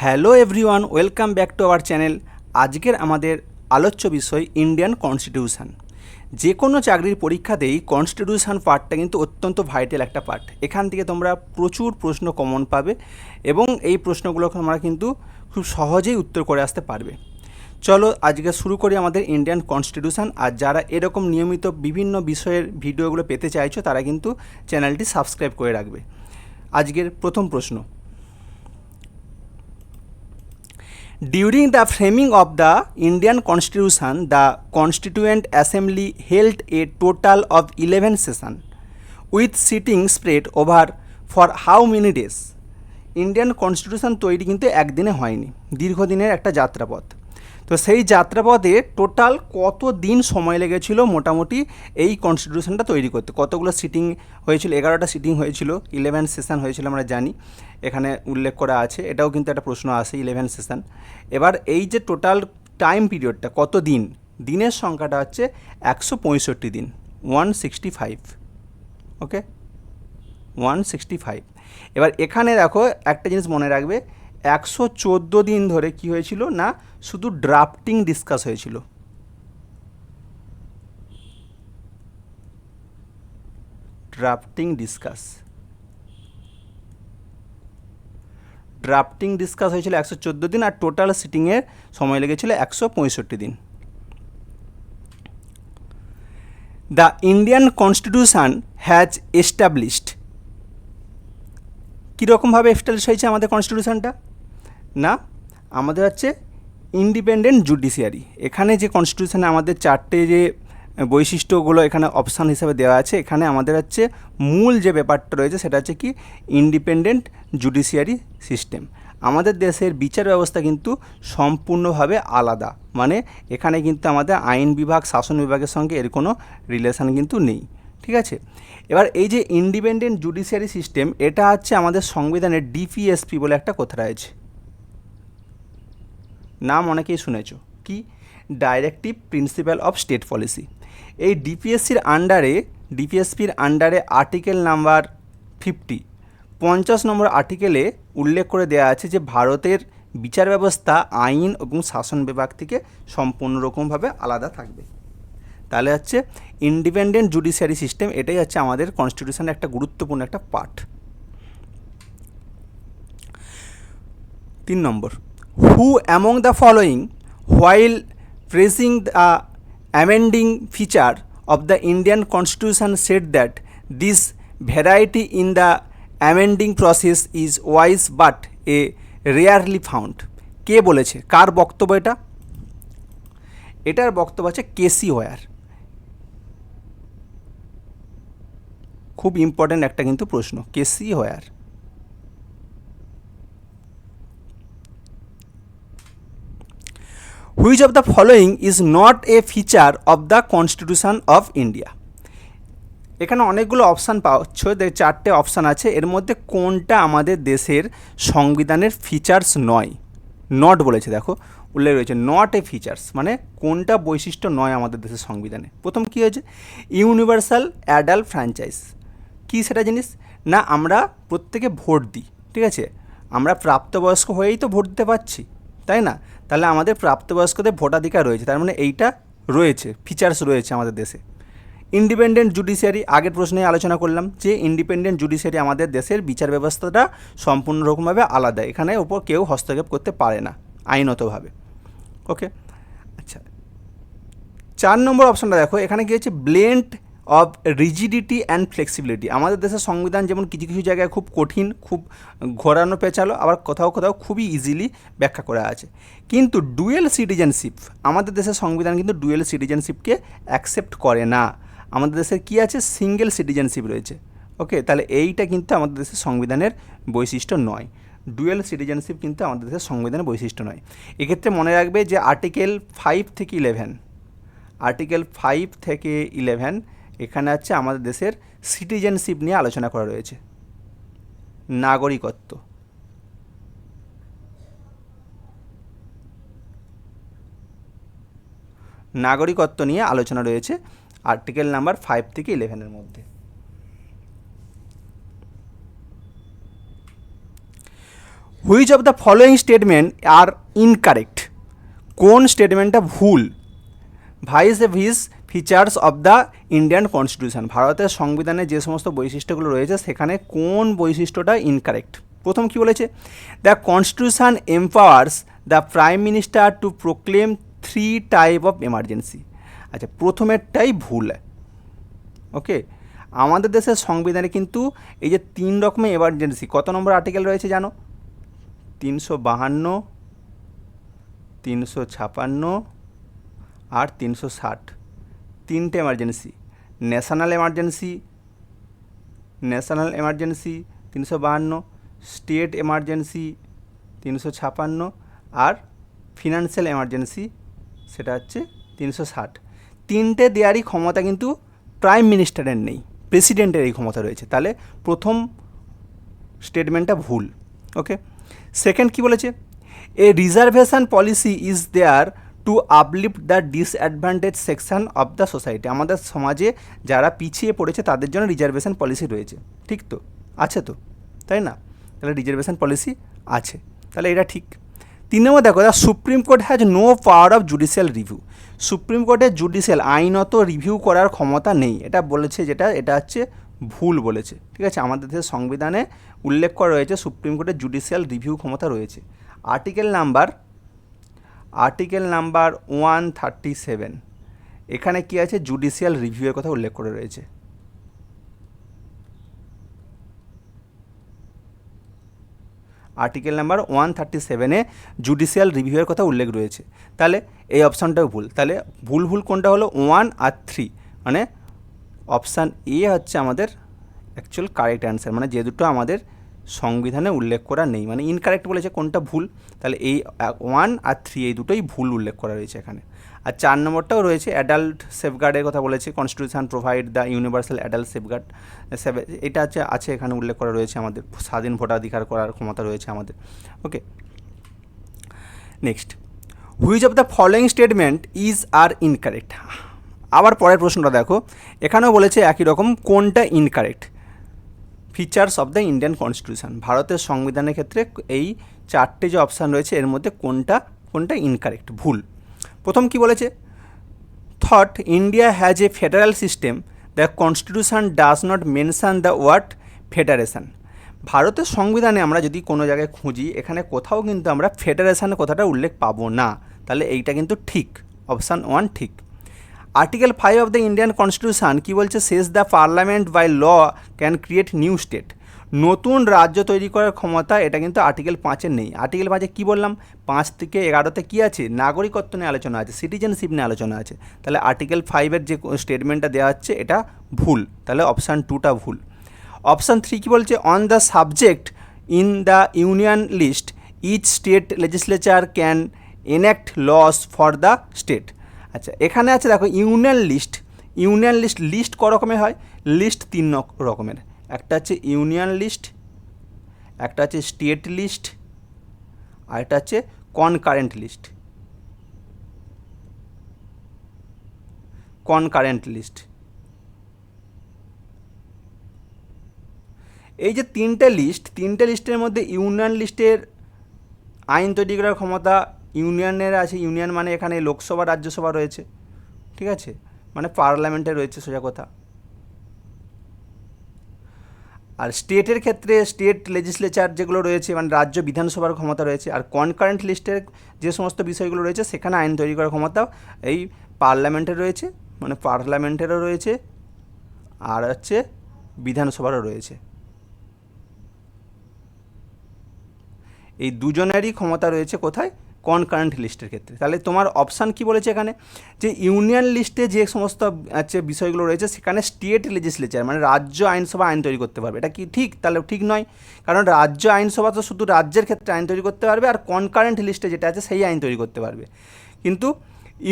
Hello everyone, welcome back to our channel. আজকের আমাদের আলোচ্য বিষয় ইন্ডিয়ান কনস্টিটিউশন। যে কোনো চাকরির পরীক্ষাতেই কনস্টিটিউশন পার্টটা কিন্তু অত্যন্ত ভাইটাল একটা পার্ট। এখান থেকে তোমরা প্রচুর প্রশ্ন কমন পাবে এবং এই প্রশ্নগুলো তোমরা কিন্তু খুব সহজেই উত্তর করে আসতে পারবে। চলো আজকে শুরু করি আমাদের ইন্ডিয়ান কনস্টিটিউশন। আর যারা এরকম নিয়মিত বিভিন্ন বিষয়ের ভিডিওগুলো পেতে চাইছো তারা কিন্তু চ্যানেলটি সাবস্ক্রাইব করে রাখবে। আজকের প্রথম প্রশ্ন: During the framing of the Indian Constitution, the Constituent Assembly held a total of 11 sessions, with sitting spread over for how many days? Indian constitution তৈরি কিন্তু একদিনে হয়নি, দীর্ঘদিনের একটা যাত্রাপথ। তো সেই যাত্রাপথে টোটাল কত দিন সময় লেগেছিল মোটামুটি এই কনস্টিটিউশনটা তৈরি করতে? কতগুলো সিটিং হয়েছিল? 11টা সিটিং হয়েছিল, 11 সেশন হয়েছিল আমরা জানি, এখানে উল্লেখ করা আছে। এটাও কিন্তু একটা প্রশ্ন আসে, 11 সেশন। এবার এই যে টোটাল টাইম পিরিয়ডটা কত দিন, দিনের সংখ্যাটা হচ্ছে 165 দিন, 165। ওকে, 165। এবার এখানে দেখো একটা জিনিস মনে রাখবে, 114 দিন ধরে কি হয়েছিল না, শুধু ড্রাফটিং ডিসকাস হয়েছিল। ড্রাফটিং ডিসকাস হয়েছিল 114 দিন, আর টোটাল সিটিংয়ের সময় লেগেছিল 165 দিন। The Indian constitution has established, কীরকমভাবে এস্টাবলিশ হয়েছে আমাদের কনস্টিটিউশনটা? না, আমাদের হচ্ছে ইন্ডিপেন্ডেন্ট জুডিশিয়ারি। এখানে যে কনস্টিটিউশনে আমাদের চারটে যে বৈশিষ্ট্যগুলো এখানে অপশান হিসাবে দেওয়া আছে, এখানে আমাদের হচ্ছে মূল যে ব্যাপারটা রয়েছে সেটা হচ্ছে কি, ইন্ডিপেন্ডেন্ট জুডিশিয়ারি সিস্টেম। আমাদের দেশের বিচার ব্যবস্থা কিন্তু সম্পূর্ণভাবে আলাদা, মানে এখানে কিন্তু আমাদের আইন বিভাগ, শাসন বিভাগের সঙ্গে এর কোনো রিলেশান কিন্তু নেই। ঠিক আছে, এবার এই যে ইন্ডিপেন্ডেন্ট জুডিশিয়ারি সিস্টেম, এটা হচ্ছে আমাদের সংবিধানের ডিপিএসপি বলে একটা কথা রয়েছে, নাম অনেকেই শুনেছ, কি? Directive principle of state policy. এই ডিপিএসপির আন্ডারে আর্টিকেল নাম্বার 50 নম্বর আর্টিকেলে উল্লেখ করে দেওয়া আছে যে ভারতের বিচার ব্যবস্থা আইন এবং শাসন বিভাগ থেকে সম্পূর্ণ রকমভাবে আলাদা থাকবে। তাহলে হচ্ছে ইন্ডিপেন্ডেন্ট জুডিশিয়ারি সিস্টেম, এটাই হচ্ছে আমাদের কনস্টিটিউশনের একটা গুরুত্বপূর্ণ একটা part. 3 number: Who among the following, while praising the amending feature of the Indian Constitution, said that this variety in the amending process is wise but a rarely found? কে বলেছে? কার বক্তব্য এটা? এটার বক্তব্য আছে কেসি ওয়ার। খুব ইম্পর্ট্যান্ট একটা কিন্তু প্রশ্ন, কেসি war. Which of the following is not a feature of the Constitution of India? এখানে অনেকগুলো অপশান পাচ্ছ, চারটে অপশান আছে, এর মধ্যে কোনটা আমাদের দেশের সংবিধানের ফিচার্স নয়? নট বলেছে, দেখো উল্লেখ রয়েছে নট এ ফিচার্স, মানে কোনটা বৈশিষ্ট্য নয় আমাদের দেশের সংবিধানে। প্রথম কী হয়েছে? Universal adult franchise. কী সেটা জিনিস? না, আমরা প্রত্যেকে ভোট দিই, ঠিক আছে, আমরা প্রাপ্তবয়স্ক হয়েই তো ভোট দিতে পারছি, তাই না? তাহলে আমাদের প্রাপ্তবয়স্কদের ভোটাধিকার রয়েছে, তার মানে এইটা রয়েছে, ফিচার্স রয়েছে আমাদের দেশে। ইন্ডিপেন্ডেন্ট জুডিশিয়ারি, আগের প্রশ্নে আলোচনা করলাম যে ইন্ডিপেন্ডেন্ট জুডিশিয়ারি আমাদের দেশের বিচার ব্যবস্থাটা সম্পূর্ণ রকমভাবে আলাদা, এখানে ওপর কেউ হস্তক্ষেপ করতে পারে না আইনতভাবে। ওকে, আচ্ছা, 4 নম্বর অপশানটা দেখো, এখানে কী হচ্ছে? Blend of rigidity and flexibility. আমাদের দেশের সংবিধান যেমন কিছু কিছু জায়গায় খুব কঠিন, খুব ঘোরানো পেঁচালো, আবার কোথাও কোথাও খুবই ইজিলি ব্যাখ্যা করা আছে। কিন্তু ডুয়েল সিটিজেনশিপ, আমাদের দেশের সংবিধান কিন্তু ডুয়েল সিটিজেনশিপকে অ্যাকসেপ্ট করে না। আমাদের দেশের কী আছে? সিঙ্গেল সিটিজেনশিপ রয়েছে। ওকে, তাহলে এইটা কিন্তু আমাদের দেশের সংবিধানের বৈশিষ্ট্য নয়, ডুয়েল সিটিজেনশিপ কিন্তু আমাদের দেশের সংবিধানের বৈশিষ্ট্য নয়। এক্ষেত্রে মনে রাখবে যে আর্টিকেল 5 থেকে 11 এখানে আছে আমাদের দেশের সিটিজেনশিপ নিয়ে আলোচনা করা রয়েছে, নাগরিকত্ব নিয়ে আলোচনা রয়েছে আর্টিকেল নাম্বার 5 থেকে 11 মধ্যে। Which of the following statement are incorrect, কোন স্টেটমেন্টটা ভুল? Vice features of the Indian constitution, ভারতের সংবিধানে যে সমস্ত বৈশিষ্ট্যগুলো রয়েছে সেখানে কোন বৈশিষ্ট্যটা ইনকারেক্ট? প্রথম কি বলেছে, the constitution empowers the prime minister two proclaim 3 type of emergency. আচ্ছা, প্রথমেরটাই ভুল। ওকে, আমাদের দেশের সংবিধানে কিন্তু এই যে 3 রকমের এমার্জেন্সি, কত নম্বর আর্টিকেল রয়েছে জানো? 352, 356 আর 360, 3টে emergency. National emergency 352, state emergency 356 আর ফিনান্সিয়াল এমার্জেন্সি সেটা হচ্ছে 360। 3টে দেওয়ারই ক্ষমতা কিন্তু প্রাইম মিনিস্টারের নেই, প্রেসিডেন্টের এই ক্ষমতা রয়েছে। তাহলে প্রথম স্টেটমেন্টটা ভুল। ওকে, সেকেন্ড কি বলেছে, a reservation policy is there to uplift the disadvantage section of the society, আমাদের সমাজে যারা পিছিয়ে পড়েছে তাদের জন্য রিজার্ভেশন পলিসি রয়েছে। ঠিক তো, আছে তো, তাই না? তাহলে রিজার্ভেশন পলিসি আছে, তাহলে এটা ঠিক। 3 নম্বর দেখো, the Supreme Court has no power of judicial review, supreme কোর্টের জুডিশিয়াল আইনত রিভিউ করার ক্ষমতা নেই, এটা বলেছে, এটা হচ্ছে ভুল বলেছে। ঠিক আছে, আমাদের দেশের সংবিধানে উল্লেখ করা রয়েছে সুপ্রিম কোর্টের জুডিশিয়াল রিভিউ ক্ষমতা রয়েছে। আর্টিকেল নাম্বার 137, এখানে কি আছে, জুডিশিয়াল রিভিউয়ের কথা উল্লেখ করে রয়েছে। আর্টিকেল নাম্বার 137-এ জুডিশিয়াল রিভিউয়ের কথা উল্লেখ রয়েছে। তাহলে এই অপশানটাও ভুল। তাহলে ভুল কোনটা হলো, 1 আর 3, মানে অপশান এ হচ্ছে আমাদের অ্যাকচুয়াল কারেক্ট অ্যান্সার, মানে যে দুটো আমাদের সংবিধানে উল্লেখ করা নেই, মানে ইনকারেক্ট বলেছে, কোনটা ভুল? তাহলে এই 1 আর 3 এই দুটোই ভুল উল্লেখ করা রয়েছে এখানে। আর 4 নম্বরটাও রয়েছে, অ্যাডাল্ট সেফগার্ডের কথা বলেছে, constitution provide the universal adult safeguard, এটা আছে এখানে উল্লেখ করা রয়েছে, আমাদের স্বাধীন ভোটাধিকার করার ক্ষমতা রয়েছে আমাদের। Okay, next, which of the following statement is are incorrect, আবার পরের প্রশ্নটা দেখো, এখানেও বলেছে একই রকম, কোনটা incorrect? Features of the Indian constitution, ভারতের সংবিধানের ক্ষেত্রে এই 4টে যে অপশান রয়েছে এর মধ্যে কোনটা ইনকারেক্ট, ভুল। প্রথম কি বলেছে, that India has a federal system, the constitution does not mention the word federation, ভারতের সংবিধানে আমরা যদি কোনো জায়গায় খুঁজি এখানে কোথাও কিন্তু আমরা ফেডারেশন কথাটা উল্লেখ পাবো না, তাহলে এইটা কিন্তু ঠিক, অপশান 1 ঠিক। Article 5 of the Indian constitution কী বলছে, says the parliament by law can create new state, নতুন রাজ্য তৈরি করার ক্ষমতা, এটা কিন্তু আর্টিকেল 5-এ নেই। আর্টিকেল 5-এ কী বললাম, 5 থেকে 11-তে কী আছে, নাগরিকত্ব নিয়ে আলোচনা আছে, সিটিজেনশিপ নিয়ে আলোচনা আছে। তাহলে আর্টিকেল 5-এর যে স্টেটমেন্টটা দেওয়া হচ্ছে এটা ভুল, তাহলে অপশান 2টা ভুল। অপশান 3 কী বলছে, on the subject in the union list each state legislature can enact laws for the state. আচ্ছা, এখানে আছে দেখো ইউনিয়ন লিস্ট ক রকমের হয়, লিস্ট 3 রকমের, একটা হচ্ছে ইউনিয়ন লিস্ট, একটা হচ্ছে স্টেট লিস্ট, আর একটা হচ্ছে কনকারেন্ট লিস্ট। এই যে 3টে লিস্টের মধ্যে ইউনিয়ন লিস্টের আইন তৈরি করার ক্ষমতা ইউনিয়নের আছে, ইউনিয়ন মানে এখানে লোকসভা রাজ্যসভা রয়েছে, ঠিক আছে, মানে পার্লামেন্টে রয়েছে সোজা কথা। আর স্টেটের ক্ষেত্রে স্টেট লেজিসলেচার যেগুলো রয়েছে, মানে রাজ্য বিধানসভার ক্ষমতা রয়েছে। আর কনকারেন্ট লিস্টের যে সমস্ত বিষয়গুলো রয়েছে সেখানে আইন তৈরি করার ক্ষমতা এই পার্লামেন্টের রয়েছে, মানে পার্লামেন্টেরও রয়েছে, আর হচ্ছে বিধানসভারও রয়েছে। এই দুজনেরই ক্ষমতা রয়েছে কোথায়, কনকারেন্ট লিস্টের ক্ষেত্রে। তাহলে তোমার অপশান কি বলেছে এখানে, যে ইউনিয়ন লিস্টে যে সমস্ত বিষয়গুলো রয়েছে সেখানে স্টেট লেজিসলেচার মানে রাজ্য আইনসভা আইন তৈরি করতে পারবে, এটা কি ঠিক? তাহলে ঠিক নয়, কারণ রাজ্য আইনসভা তো শুধু রাজ্যের ক্ষেত্রে আইন তৈরি করতে পারবে, আর কনকারেন্ট লিস্টে যেটা আছে সেই আইন তৈরি করতে পারবে, কিন্তু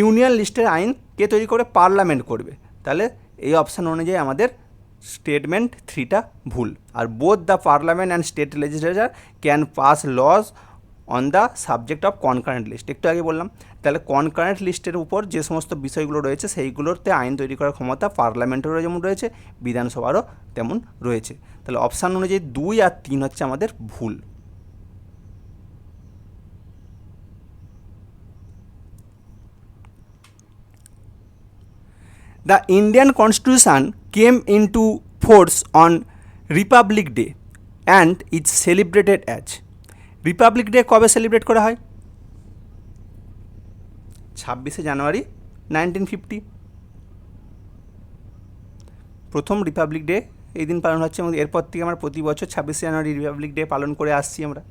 ইউনিয়ন লিস্টের আইন কে তৈরি করে, পার্লামেন্ট করবে। তাহলে এই অপশান অনুযায়ী আমাদের স্টেটমেন্ট 3টা ভুল। আর both the parliament and state legislature can pass laws on the subject of concurrent list, একটু আগে বললাম। তাহলে কনকারেন্ট লিস্টের উপর যে সমস্ত বিষয়গুলো রয়েছে সেইগুলোতে আইন তৈরি করার ক্ষমতা পার্লামেন্টেরও যেমন রয়েছে, বিধানসভারও তেমন রয়েছে। তাহলে অপশান অনুযায়ী 2 আর 3 হচ্ছে আমাদের ভুল। The Indian constitution came into force on Republic day and it's celebrated as. Republic day কবে সেলিব্রেট করা হয়? 26শে জানুয়ারি 1950। প্রথম রিপাবলিক ডে এই দিন পালন হচ্ছে এবং এরপর থেকে আমরা প্রতি বছর 26শে জানুয়ারি রিপাবলিক ডে পালন করে আসছি আমরা।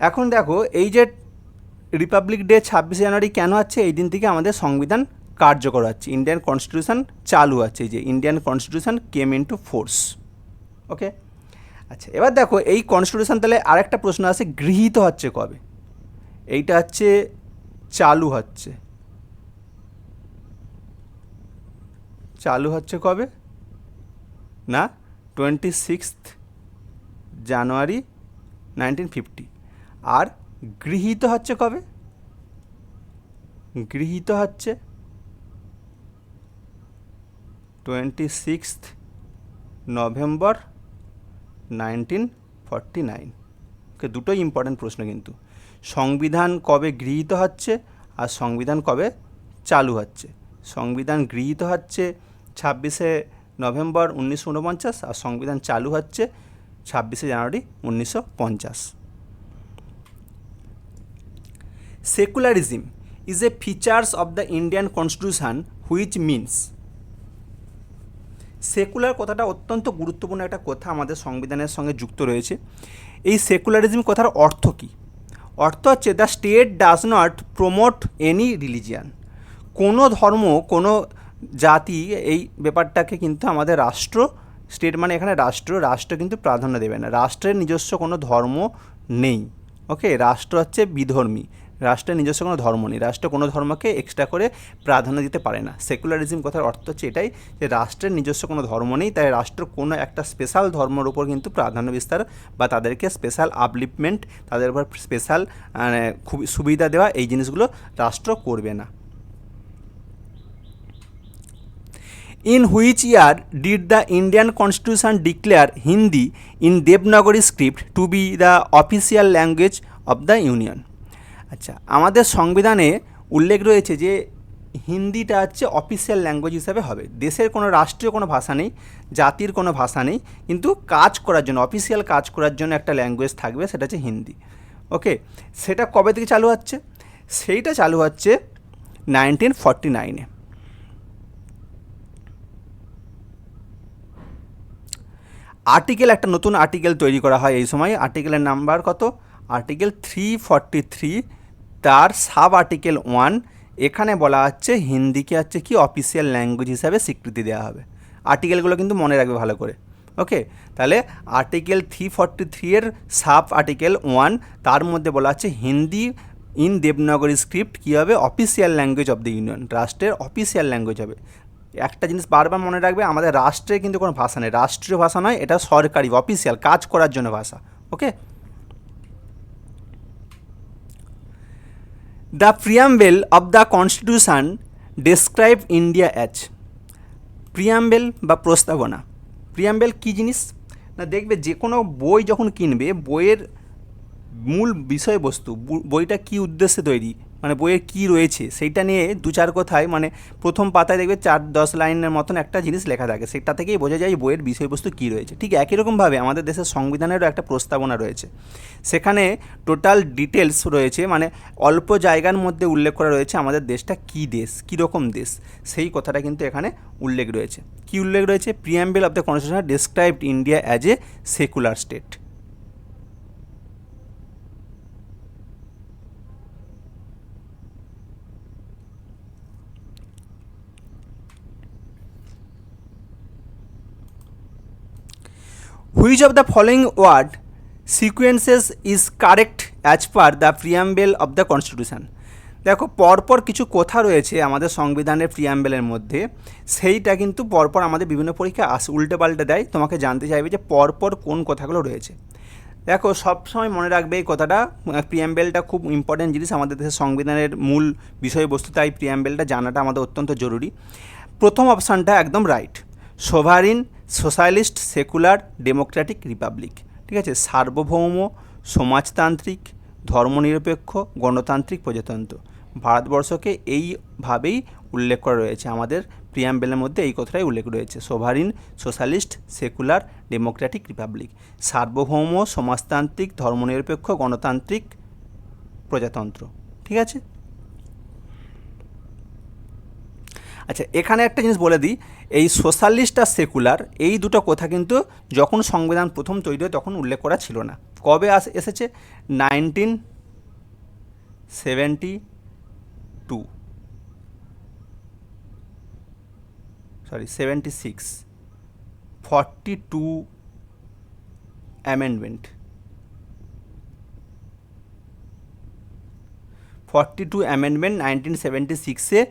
এখন দেখো এই যে রিপাবলিক ডে 26শে জানুয়ারি কেন হচ্ছে? এই দিন থেকে আমাদের সংবিধান কার্যকর হচ্ছে, ইন্ডিয়ান কনস্টিটিউশন চালু হচ্ছে, এই যে Indian constitution came into force. Okay, আচ্ছা এবার দেখো এই কনস্টিটিউশন তাহলে আরেকটা প্রশ্ন আছে, গৃহীত হচ্ছে কবে? এইটা হচ্ছে চালু হচ্ছে, চালু হচ্ছে কবে না 26 জানুয়ারি 1950। আর গৃহীত হচ্ছে কবে? গৃহীত হচ্ছে 26 নভেম্বর 1949। ওকে, দুটোই ইম্পর্ট্যান্ট প্রশ্ন কিন্তু। সংবিধান কবে গৃহীত হচ্ছে আর সংবিধান কবে চালু হচ্ছে? সংবিধান গৃহীত হচ্ছে 26শে নভেম্বর 1949 আর সংবিধান চালু হচ্ছে 26শে জানুয়ারি 1950। Secularism is a features of the Indian constitution which means. Secular কথাটা অত্যন্ত গুরুত্বপূর্ণ একটা কথা, আমাদের সংবিধানের সঙ্গে যুক্ত রয়েছে। এই সেকুলারিজম কথার অর্থ কী? অর্থ হচ্ছে the state does not promote any religion. কোনো ধর্ম, কোনো জাতি, এই ব্যাপারটাকে কিন্তু আমাদের রাষ্ট্র, স্টেট মানে এখানে রাষ্ট্র কিন্তু প্রাধান্য দেবে না। রাষ্ট্রের নিজস্ব কোনো ধর্ম নেই। ওকে, রাষ্ট্র হচ্ছে বিধর্মী, রাষ্ট্রের নিজস্ব কোনো ধর্ম নেই, রাষ্ট্র কোনো ধর্মকে এক্সট্রা করে প্রাধান্য দিতে পারে না। সেকুলারিজম কথার অর্থ হচ্ছে এটাই যে রাষ্ট্রের নিজস্ব কোনো ধর্ম নেই, তাই রাষ্ট্র কোনো একটা স্পেশাল ধর্মের উপর কিন্তু প্রাধান্য বিস্তার বা তাদেরকে স্পেশাল আপলিফমেন্ট, তাদের উপর স্পেশাল খুব সুবিধা দেওয়া, এই জিনিসগুলো রাষ্ট্র করবে না। In which year did the Indian Constitution declare Hindi in Devanagari script to be the official language of the Union? আচ্ছা, আমাদের সংবিধানে উল্লেখ রয়েছে যে হিন্দিটা হচ্ছে অফিসিয়াল ল্যাঙ্গুয়েজ হিসাবে হবে। দেশের কোনো রাষ্ট্রীয় কোনো ভাষা নেই, জাতির কোনো ভাষা নেই, কিন্তু কাজ করার জন্য, অফিসিয়াল কাজ করার জন্য একটা ল্যাঙ্গুয়েজ থাকবে, সেটা হচ্ছে হিন্দি। ওকে, সেটা কবে থেকে চালু হচ্ছে? সেইটা চালু হচ্ছে 1949-এ। আর্টিকেল, একটা নতুন আর্টিকেল তৈরি করা হয় এই সময়। আর্টিকেলের নাম্বার কত? আর্টিকেল 343, তার সাব আর্টিকেল 1। এখানে বলা হচ্ছে হিন্দিকে হচ্ছে কি অফিসিয়াল ল্যাঙ্গুয়েজ হিসাবে স্বীকৃতি দেওয়া হবে। আর্টিকেলগুলো কিন্তু মনে রাখবে ভালো করে। ওকে, তাহলে আর্টিকেল 343-এর সাব আর্টিকেল 1, তার মধ্যে বলা হচ্ছে হিন্দি ইন দেবনাগরী স্ক্রিপ্ট কী হবে? Official language of the union, রাষ্ট্রের অফিসিয়াল ল্যাঙ্গুয়েজ হবে। একটা জিনিস বারবার মনে রাখবে, আমাদের রাষ্ট্রে কিন্তু কোনো ভাষা নেই, রাষ্ট্রীয় ভাষা নয়, এটা সরকারি অফিসিয়াল কাজ করার জন্য ভাষা। Okay, the preamble of the constitution describe India as. Preamble বা প্রস্তাবনা, প্রিয়াম্বেল কী জিনিস না, দেখবে যে কোনো বই যখন কিনবে, বইয়ের মূল বিষয়বস্তু, বইটা কী উদ্দেশ্যে তৈরি, মানে বইয়ের কী রয়েছে সেইটা নিয়ে দু চার কথায়, মানে প্রথম পাতায় দেখবে 4-10 লাইনের মতন একটা জিনিস লেখা থাকে, সেটা থেকেই বোঝা যায় বইয়ের বিষয়বস্তু কী রয়েছে। ঠিক একই রকমভাবে আমাদের দেশের সংবিধানেরও একটা প্রস্তাবনা রয়েছে, সেখানে টোটাল ডিটেলস রয়েছে, মানে অল্প জায়গার মধ্যে উল্লেখ করা রয়েছে আমাদের দেশটা কী দেশ, কীরকম দেশ, সেই কথাটা কিন্তু এখানে উল্লেখ রয়েছে। কী উল্লেখ রয়েছে? Preamble of the constitution described India as a secular state. Which of the following word sequences is correct as per the preamble of the constitution? দেখো পরপর কিছু কথা রয়েছে আমাদের সংবিধানের প্রিয়াম্বেলের মধ্যে, সেইটা কিন্তু পরপর আমাদের বিভিন্ন পরীক্ষা উল্টে পাল্টে দেয়, তোমাকে জানতে চাইবে যে পরপর কোন কথাগুলো রয়েছে। দেখো সবসময় মনে রাখবে এই কথাটা, প্রিয়াম্বেলটা খুব ইম্পর্ট্যান্ট জিনিস আমাদের দেশের সংবিধানের মূল বিষয়বস্তু, তাই প্রিয়াম্বেলটা জানাটা আমাদের অত্যন্ত জরুরি। প্রথম অপশানটা একদম right, sovereign, socialist, secular, Democratic, Republic. ঠিক আছে, সার্বভৌম, সমাজতান্ত্রিক, ধর্মনিরপেক্ষ, গণতান্ত্রিক, প্রজাতন্ত্র। ভারতবর্ষকে এইভাবেই উল্লেখ করা রয়েছে, আমাদের প্রিয়াম্বেলের মধ্যে এই কথাটাই উল্লেখ রয়েছে, sovereign, socialist, secular, Democratic Republic, সার্বভৌম, সমাজতান্ত্রিক, ধর্মনিরপেক্ষ, গণতান্ত্রিক, প্রজাতন্ত্র। ঠিক আছে। আচ্ছা, এখানে একটা জিনিস বলে দিই, এই সোশ্যালিস্ট আর সেকুলার এই দুটো কথা কিন্তু যখন সংবিধান প্রথম তৈরি হয় তখন উল্লেখ করা ছিল না। কবে এসেছে? 1972, 76, 42 অ্যামেন্ডমেন্ট, 1976-এ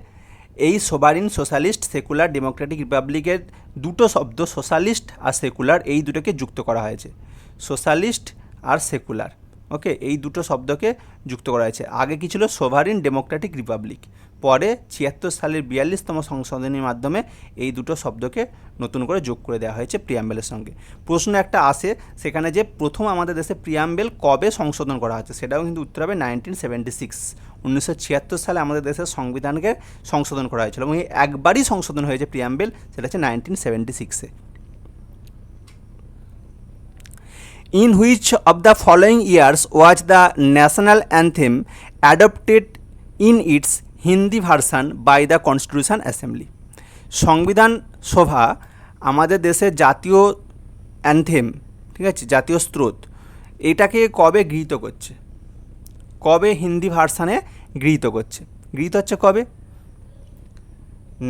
এই সোভারিন, সোশ্যালিস্ট, সেকুলার, ডেমোক্রেটিক রিপাবলিকের দুটো শব্দ সোশ্যালিস্ট আর সেকুলার এই দুটোকে যুক্ত করা হয়েছে, সোশ্যালিস্ট আর সেকুলার। ওকে, এই দুটো শব্দকে যুক্ত করা হয়েছে। আগে কি ছিল? Sovereign Democratic Republic. পরে 76 সালের 42তম সংশোধনীর মাধ্যমে এই দুটো শব্দকে নতুন করে যোগ করে দেওয়া হয়েছে প্রিয়াম্বেলের সঙ্গে। প্রশ্ন একটা আসে সেখানে যে প্রথম আমাদের দেশে প্রিয়াম্বেল কবে সংশোধন করা হচ্ছে, সেটাও কিন্তু উত্তর হবে 1976। 1976 সালে আমাদের দেশের সংবিধানকে সংশোধন করা হয়েছিল এবং এই একবারই সংশোধন হয়েছে প্রিয়াম্বেল, সেটা হচ্ছে 1976-এ। In which of the following years was the national anthem adopted in its Hindi version by the Constitution Assembly? সংবিধান সভা আমাদের দেশের জাতীয় অ্যানথেম, ঠিক আছে, জাতীয় স্রোত, এটাকে কবে গৃহীত করছে, কবে হিন্দি ভার্সানে গৃহীত করছে? গৃহীত হচ্ছে কবে?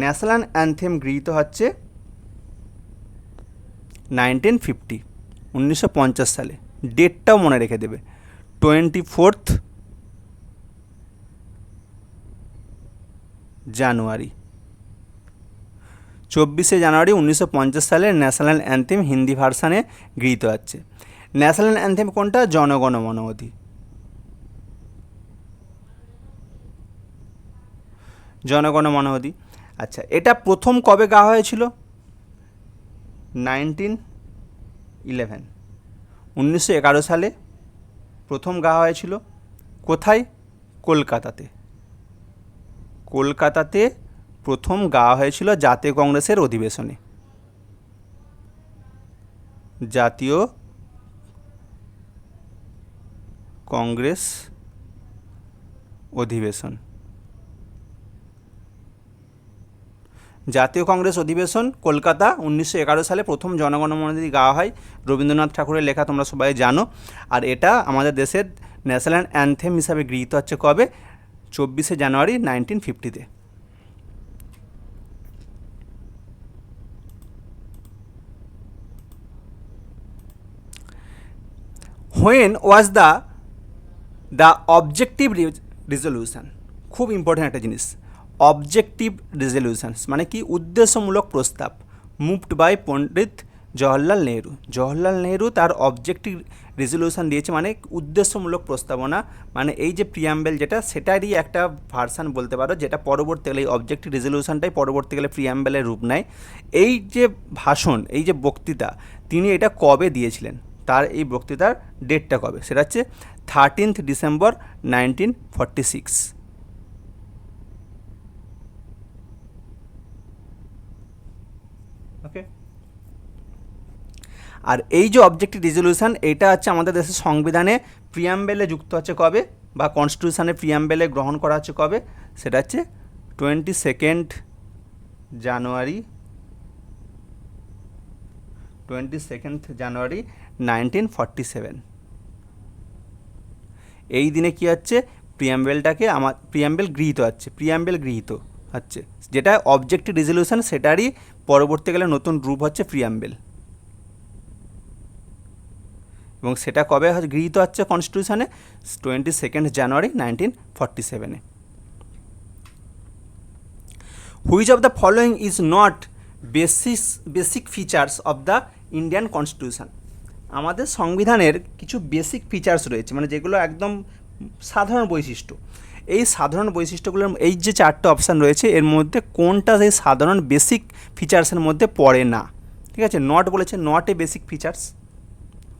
ন্যাশনাল অ্যানথেম গৃহীত হচ্ছে 1950, 1950 সালে। ডেটটাও মনে রেখে দেবে, 24 জানুয়ারি, 24শে জানুয়ারি 1950 সালে ন্যাশনাল অ্যানথেম হিন্দি ভার্সানে গৃহীত হচ্ছে। ন্যাশনাল অ্যানথেম কোনটা? জনগণ মন অধি। জনগণ মন অধি। আচ্ছা, এটা প্রথম কবে গাওয়া হয়েছিল? 1911 সালে প্রথম গাওয়া হয়েছিল। কোথায়? কলকাতাতে। কলকাতাতে প্রথম গাওয়া হয়েছিল জাতীয় কংগ্রেসের অধিবেশনে। জাতীয় কংগ্রেস অধিবেশন। জাতীয় কংগ্রেস অধিবেশন কলকাতা 1911 সালে প্রথম জনগণ মন অধি গাওয়া হয়। রবীন্দ্রনাথ ঠাকুরের লেখা তোমরা সবাই জানো। আর এটা আমাদের দেশের ন্যাশনাল অ্যানথেম হিসাবে গৃহীত হচ্ছে কবে? 24শে জানুয়ারি 1950-তে। When was the objective resolution? খুব ইম্পর্টেন্ট একটা জিনিস, অবজেক্টিভ রেজলিউশনস মানে কি? উদ্দেশ্যমূলক প্রস্তাব। Moved by Pandit Jawaharlal Nehru. জওহরলাল নেহরু তার অবজেক্টিভ রেজলিউশন দিয়েছে, মানে উদ্দেশ্যমূলক প্রস্তাবনা, মানে এই যে প্রিয়াম্বেল যেটা, সেটারই একটা ভার্সান বলতে পারো, যেটা পরবর্তীকালে এই অবজেক্টিভ রেজলিউশনটাই পরবর্তীকালে প্রিয়াম্বেলের রূপ নেয়। এই যে ভাষণ, এই যে বক্তৃতা, তিনি এটা কবে দিয়েছিলেন, তার এই বক্তৃতার ডেটটা কবে, সেটা হচ্ছে 13 ডিসেম্বর 1946। ওকে, আর এই যে অবজেক্টিভ রেজলিউশন, এটা হচ্ছে আমাদের দেশের সংবিধানে প্রিয়াম্বেলে যুক্ত হচ্ছে কবে, বা কনস্টিটিউশনে প্রিয়াম্বেলে গ্রহণ করা হচ্ছে কবে, সেটা হচ্ছে 22 জানুয়ারি 1947। এই দিনে কী হচ্ছে? প্রিয়াম্বেলটাকে প্রিয়াম্বেল গৃহীত হচ্ছে, প্রিয়াম্বেল গৃহীত হচ্ছে, যেটা অবজেক্টিভ রেজলিউশন সেটারই পরবর্তীকালে নতুন রূপ হচ্ছে প্রিয়াম্বেল। এবং সেটা কবে গৃহীত হচ্ছে কনস্টিটিউশনে? 22 জানুয়ারি 1947-এ। Which of the following is not basic features of the Indian constitution? আমাদের সংবিধানের কিছু বেসিক ফিচার্স রয়েছে, মানে যেগুলো একদম সাধারণ বৈশিষ্ট্য। এই সাধারণ বৈশিষ্ট্যগুলোর এই যে 4টে অপশান রয়েছে, এর মধ্যে কোনটা সেই সাধারণ বেসিক ফিচার্সের মধ্যে পড়ে না? ঠিক আছে, নট বলেছে, নট এ বেসিক ফিচার্স।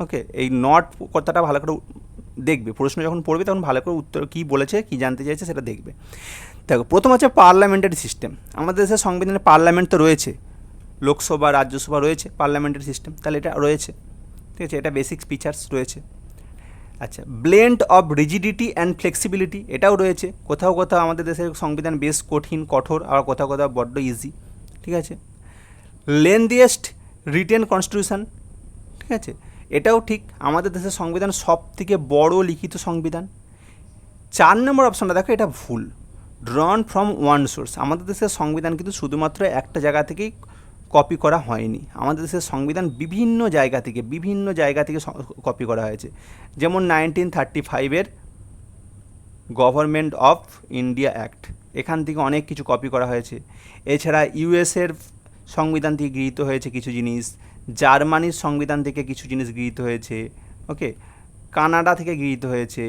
ওকে, এই নট কথাটা ভালো করে দেখবে, প্রশ্ন যখন পড়বে তখন ভালো করে উত্তর কী বলেছে, কী জানতে চাইছে সেটা দেখবে। দেখো, প্রথম হচ্ছে পার্লামেন্টারি সিস্টেম। আমাদের দেশের সংবিধানে পার্লামেন্ট তো রয়েছে, লোকসভা রাজ্যসভা রয়েছে, পার্লামেন্টারি সিস্টেম, তাহলে এটা রয়েছে, ঠিক আছে, এটা বেসিক ফিচার্স রয়েছে। আচ্ছা, blend of rigidity and flexibility, এটাও রয়েছে। কোথাও কোথাও আমাদের দেশের সংবিধান বেশ কঠিন কঠোর, আর কোথাও কোথাও বড্ড ইজি, ঠিক আছে। লেন্দিয়েস্ট রিটেন কনস্টিটিউশন, ঠিক আছে, এটাও ঠিক, আমাদের দেশের সংবিধান সব থেকে বড় লিখিত সংবিধান। 4 নম্বর অপশানটা দেখো, এটা ভুল, ড্রন ফ্রম ওয়ান সোর্স। আমাদের দেশের সংবিধান কিন্তু শুধুমাত্র একটা জায়গা থেকেই কপি করা হয়নি, আমাদের দেশের সংবিধান বিভিন্ন জায়গা থেকে কপি করা হয়েছে। যেমন 1935-এর গভর্নমেন্ট অফ ইন্ডিয়া অ্যাক্ট, এখান থেকে অনেক কিছু কপি করা হয়েছে। এছাড়া ইউএসের সংবিধান থেকে গৃহীত হয়েছে কিছু জিনিস, জার্মানির সংবিধান থেকে কিছু জিনিস গৃহীত হয়েছে, ওকে, কানাডা থেকে গৃহীত হয়েছে,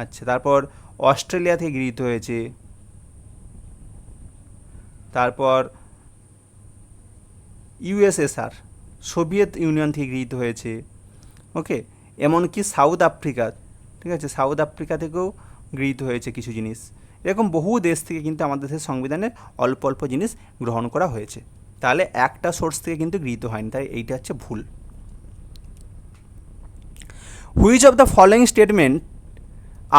আচ্ছা, তারপর অস্ট্রেলিয়া থেকে গৃহীত হয়েছে, তারপর ইউএসএসআর সোভিয়েত ইউনিয়ন থেকে গৃহীত হয়েছে, ওকে, এমনকি সাউথ আফ্রিকা, ঠিক আছে, সাউথ আফ্রিকা থেকেও গৃহীত হয়েছে কিছু জিনিস। এরকম বহু দেশ থেকে কিন্তু আমাদের দেশের সংবিধানের অল্প অল্প জিনিস গ্রহণ করা হয়েছে, তাহলে একটা সোর্স থেকে কিন্তু গৃহীত হয়নি, তাই এইটা হচ্ছে ভুল। Which of the following statement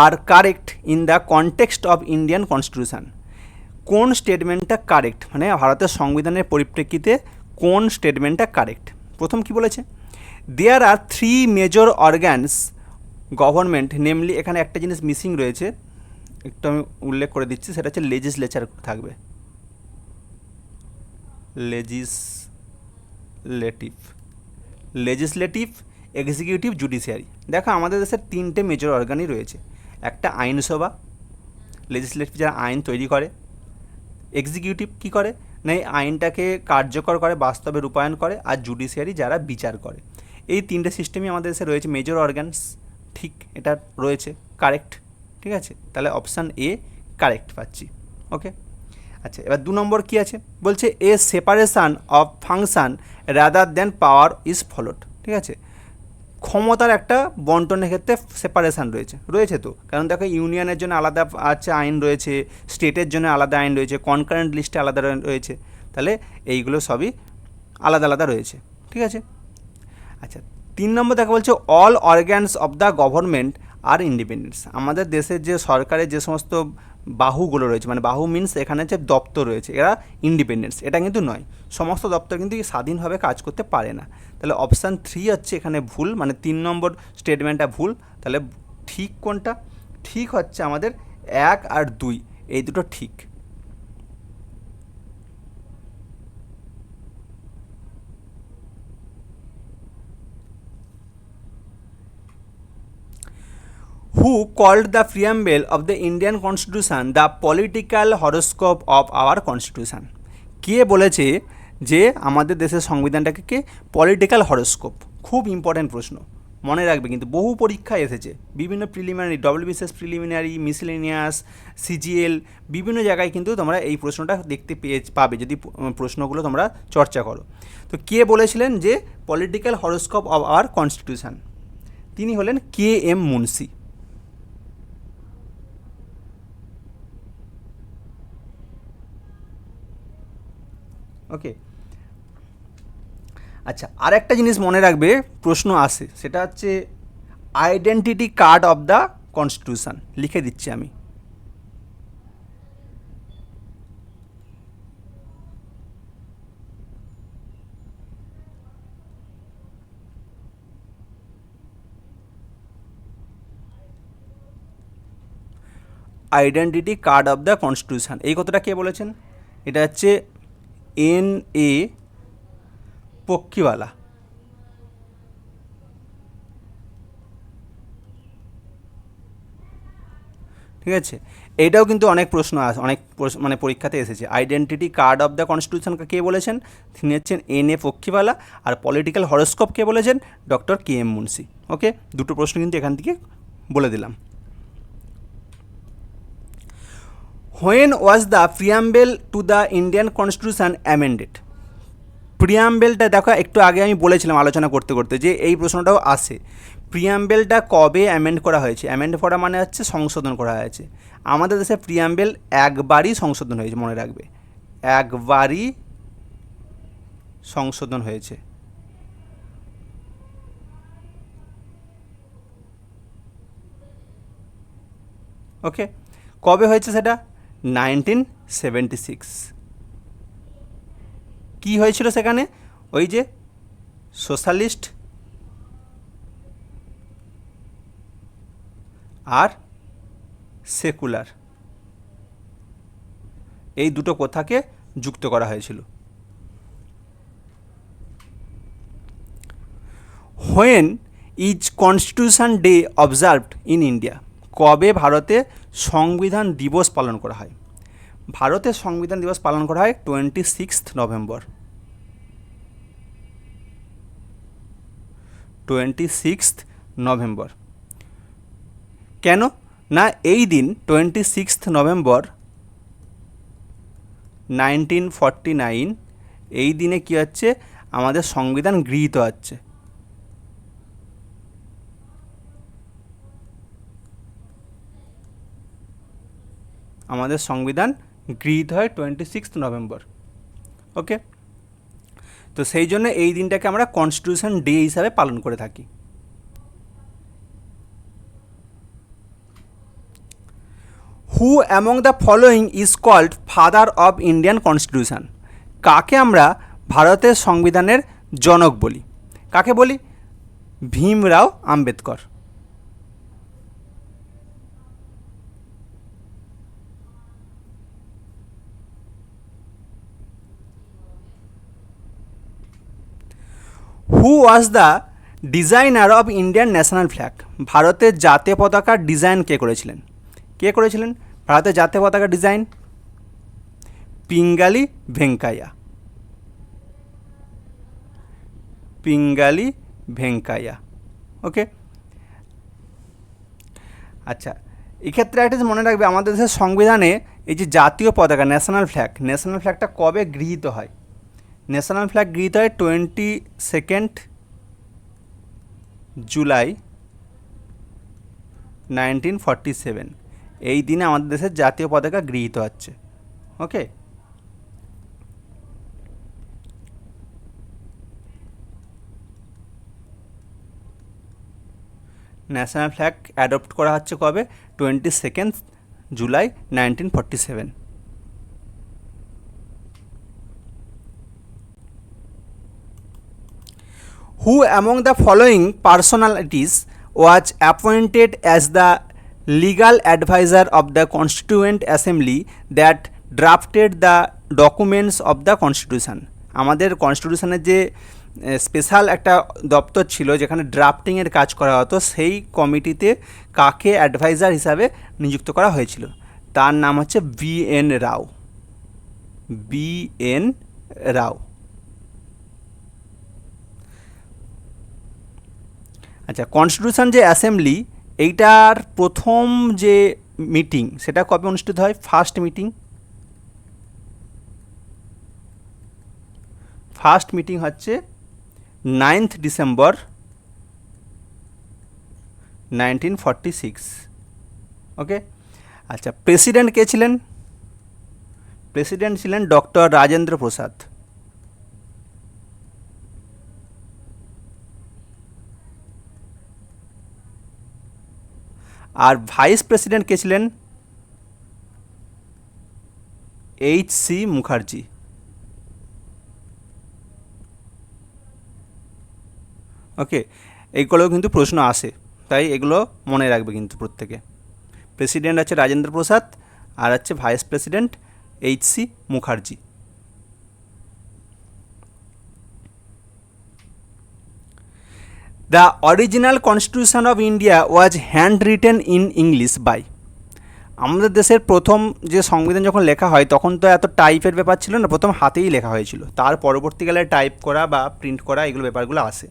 are correct in the context of Indian constitution? কোন স্টেটমেন্টটা কারেক্ট, মানে ভারতের সংবিধানের পরিপ্রেক্ষিতে কোন স্টেটমেন্টটা কারেক্ট? প্রথম কি বলেছে, দেয়ার আর 3 মেজর অর্গানস গভর্নমেন্ট, নেমলি, এখানে একটা জিনিস মিসিং রয়েছে, একটু আমি উল্লেখ করে দিচ্ছি, সেটা হচ্ছে লেজিসলেচার থাকবে, লেজিসলেটিভ, এক্সিকিউটিভ, জুডিশিয়ারি। দেখো, আমাদের দেশের 3টে মেজর অর্গানই রয়েছে, একটা আইনসভা, লেজিসলেটিভ যারা আইন তৈরি করে, এক্সিকিউটিভ কী করে না এই আইনটাকে কার্যকর করে, বাস্তবে রূপায়ণ করে, আর জুডিশিয়ারি যারা বিচার করে। এই 3টে সিস্টেমই আমাদের দেশে রয়েছে, মেজর অর্গানস, ঠিক, এটা রয়েছে, কারেক্ট, ঠিক আছে, তাহলে অপশান এ কারেক্ট পাচ্ছি, ওকে। আচ্ছা, এবার 2 নম্বর কী আছে, বলছে a separation of function rather than power is followed, ঠিক আছে, ক্ষমতার একটা বন্টনের ক্ষেত্রে সেপারেশান রয়েছে তো, কারণ দেখো ইউনিয়নের জন্য আলাদা আছে আইন রয়েছে, স্টেটের জন্য আলাদা আইন রয়েছে, কনকারেন্ট লিস্টে আলাদা রয়েছে, তাহলে এইগুলো সবই আলাদা আলাদা রয়েছে, ঠিক আছে। আচ্ছা, 3 নম্বর দেখা বলছে all organs of the government are independence. আমাদের দেশের যে সরকারের যে সমস্ত বাহুগুলো রয়েছে, মানে বাহু মিনস এখানে যে দপ্তর রয়েছে, এরা ইন্ডিপেন্ডেন্স, এটা কিন্তু নয়, সমস্ত দপ্তর কিন্তু স্বাধীনভাবে কাজ করতে পারে না, তাহলে অপশান 3 হচ্ছে এখানে ভুল, মানে 3 নম্বর স্টেটমেন্টটা ভুল। তাহলে ঠিক কোনটা? ঠিক হচ্ছে আমাদের 1 আর 2, এই দুটো ঠিক। Who called the preamble of the Indian Constitution the political horoscope of our Constitution? কে বলেছে যে আমাদের দেশের সংবিধানটাকে কে পলিটিক্যাল হরোস্কোপ? খুব ইম্পর্ট্যান্ট প্রশ্ন, মনে রাখবে, কিন্তু বহু পরীক্ষায় এসেছে, বিভিন্ন preliminary, WBCS preliminary, miscellaneous, CGL, বিভিন্ন জায়গায় কিন্তু তোমরা এই প্রশ্নটা দেখতে পাবে যদি প্রশ্নগুলো তোমরা চর্চা করো। তো কে বলেছিলেন যে political horoscope of our constitution? তিনি হলেন KM মুন্সি। ওকে, আচ্ছা, আর একটা জিনিস মনে রাখবে, প্রশ্ন আসে, সেটা হচ্ছে identity card of the constitution. লিখে দিচ্ছি আমি, identity card of the constitution, এই কথাটা কে বলেছেন? এটা হচ্ছে N.A. পক্ষীওয়ালা, ঠিক আছে। এইটাও কিন্তু অনেক প্রশ্ন মানে পরীক্ষাতে এসেছে, আইডেন্টিটি কার্ড অফ দ্য কনস্টিটিউশনকে কে বলেছেন? তিনি হচ্ছেন N.A. পক্ষীওয়ালা, আর পলিটিক্যাল হরোস্কোপ কে বলেছেন? Doctor KM Munshi. ওকে, দুটো প্রশ্ন কিন্তু এখান থেকে বলে দিলাম। When was the preamble to the Indian constitution amended? প্রিয়াম্বেলটা দেখো, একটু আগে আমি বলেছিলাম আলোচনা করতে করতে যে এই প্রশ্নটাও আসে। প্রিয়াম্বেলটা কবে অ্যামেন্ড করা হয়েছে? অ্যামেন্ড করা মানে হচ্ছে সংশোধন করা হয়েছে। আমাদের দেশে প্রিয়াম্বেল একবারই সংশোধন হয়েছে, মনে রাখবে, একবারই সংশোধন হয়েছে। ওকে, কবে হয়েছে সেটা? 1976। কি হয়েছিল সেখানে? ওই যে সোশ্যালিস্ট আর সেকুলার, এই দুটো কথাকে যুক্ত করা হয়েছিল। When is constitution day observed in India? কবে ভারতে সংবিধান দিবস পালন করা হয়? ভারতের সংবিধান দিবস পালন করা হয় 26 নভেম্বর। 26 নভেম্বর। কেন না এই দিন 26 নভেম্বর 1949, এই দিনে কী হচ্ছে, আমাদের সংবিধান গৃহীত হচ্ছে। আমাদের সংবিধান গৃহীত হয় 26 নভেম্বর। ওকে, তো সেই জন্য এই দিনটাকে আমরা কনস্টিটিউশন ডে হিসাবে পালন করে থাকি। Who among the following is called father of Indian constitution? কাকে আমরা ভারতের সংবিধানের জনক বলি? কাকে বলি? Bhimrao Ambedkar. Who was the designer of Indian national flag? ভারতের জাতীয় পতাকার ডিজাইন কে করেছিলেন? কে করেছিলেন ভারতের জাতীয় পতাকার ডিজাইন? পিঙ্গালি ভেঙ্কাইয়া। পিঙ্গালি ভেঙ্কাইয়া। ওকে, আচ্ছা, এক্ষেত্রে একটা মনে রাখবে, আমাদের দেশের সংবিধানে এই যে জাতীয় পতাকা ন্যাশনাল ফ্ল্যাগটা কবে গৃহীত হয়? ন্যাশনাল ফ্ল্যাগ গৃহীত হয় 22 জুলাই 1947। এই দিনে আমাদের দেশের জাতীয় পতাকা গৃহীত হচ্ছে। ওকে, ন্যাশনাল ফ্ল্যাগ অ্যাডপ্ট করা হচ্ছে কবে? 22 জুলাই 1947। Who among the following personalities was appointed as the legal adviser of the constituent assembly that drafted the documents of the constitution? আমাদের কনস্টিটিউশনের যে স্পেশাল একটা দপ্তর ছিল যেখানে ড্রাফটিংয়ের কাজ করা হতো, সেই কমিটিতে কাকে অ্যাডভাইজার হিসাবে নিযুক্ত করা হয়েছিল? তার নাম হচ্ছে বি.এন. রাও। বি.এন. রাও। আচ্ছা, কনস্টিটিউশন যে অ্যাসেম্বলি, এইটার প্রথম যে মিটিং সেটা কবে অনুষ্ঠিত হয়? ফার্স্ট মিটিং হচ্ছে 9 ডিসেম্বর 1946। ওকে, আচ্ছা, প্রেসিডেন্ট কে ছিলেন? প্রেসিডেন্ট ছিলেন ডক্টর রাজেন্দ্র প্রসাদ। আর ভাইস প্রেসিডেন্ট কে ছিলেন? এইচ.সি. মুখার্জি। ওকে, এইগুলোও কিন্তু প্রশ্ন আসে, তাই এগুলো মনে রাখবে কিন্তু প্রত্যেকে। প্রেসিডেন্ট আছে রাজেন্দ্র প্রসাদ, আর হচ্ছে vice president H C. Mukherjee. The original constitution of India was hand written in English by? আমাদের দেশের প্রথম যে সংবিধান যখন লেখা হয় তখন তো এত টাইপের ব্যাপার ছিল না, প্রথম হাতেই লেখা হয়েছিল, তার পরবর্তীকালে টাইপ করা বা প্রিন্ট করা এগুলো ব্যাপারগুলো আসে।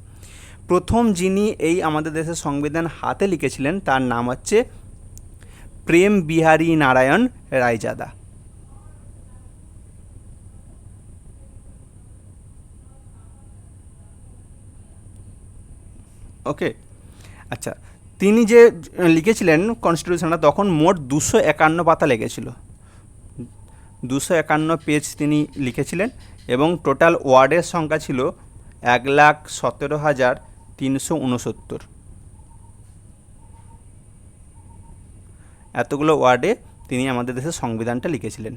প্রথম যিনি এই আমাদের দেশের সংবিধান হাতে লিখেছিলেন তার নাম হচ্ছে প্রেম বিহারী নারায়ণ রায়জাদা। ওকে, আচ্ছা, তিনি যে লিখেছিলেন কনস্টিটিউশনটা, তখন মোট 251 পাতা লেগেছিল, 251 পেজ তিনি লিখেছিলেন, এবং টোটাল ওয়ার্ডের সংখ্যা ছিল 1,17,369। এতগুলো ওয়ার্ডে তিনি আমাদের দেশের সংবিধানটা লিখেছিলেন।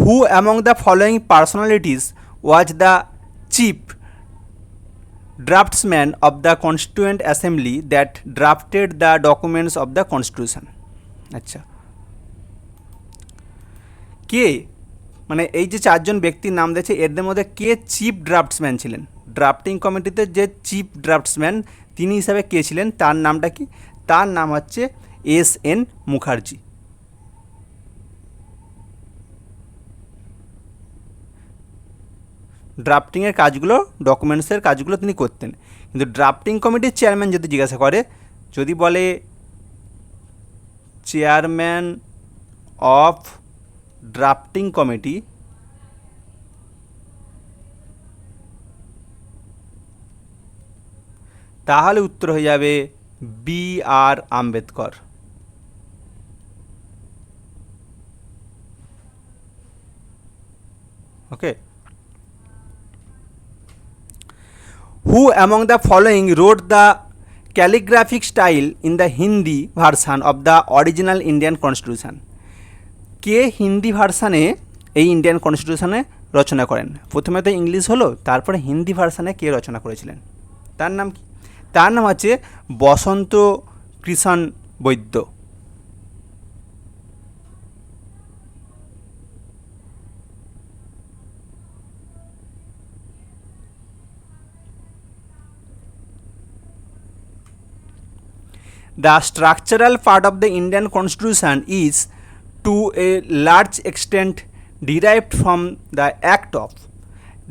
হু among the following personalities was the chief draftsman of the Constituent Assembly that drafted the documents of the Constitution? আচ্ছা, কে, মানে এই যে চারজন ব্যক্তির নাম দিয়েছে, এদের মধ্যে কে চিফ ড্রাফটসম্যান ছিলেন? ড্রাফটিং কমিটিতে যে চিফ ড্রাফটসম্যান তিনি হিসাবে কে ছিলেন, তার নামটা কি? তার নাম হচ্ছে S.N. মুখার্জি। ড্রাফটিংয়ের কাজগুলো, ডকুমেন্টসের কাজগুলো তিনি করতেন। কিন্তু ড্রাফটিং কমিটির চেয়ারম্যান যদি জিজ্ঞাসা করে, যদি বলে চেয়ারম্যান অফ ড্রাফটিং কমিটি, তাহলে উত্তর হয়ে যাবে B.R. Ambedkar. Okay. Who among the following wrote the calligraphic style in the Hindi version of the original Indian Constitution? কে হিন্দি ভার্সানে এই ইন্ডিয়ান কনস্টিটিউশনে রচনা করেন? প্রথমে তো ইংলিশ হলো, তারপরে হিন্দি ভার্সানে কে রচনা করেছিলেন? তার নাম কি? তার নাম হচ্ছে বসন্ত কৃষ্ণ বৈদ্য। The structural part of the Indian Constitution is to a large extent derived from the Act of.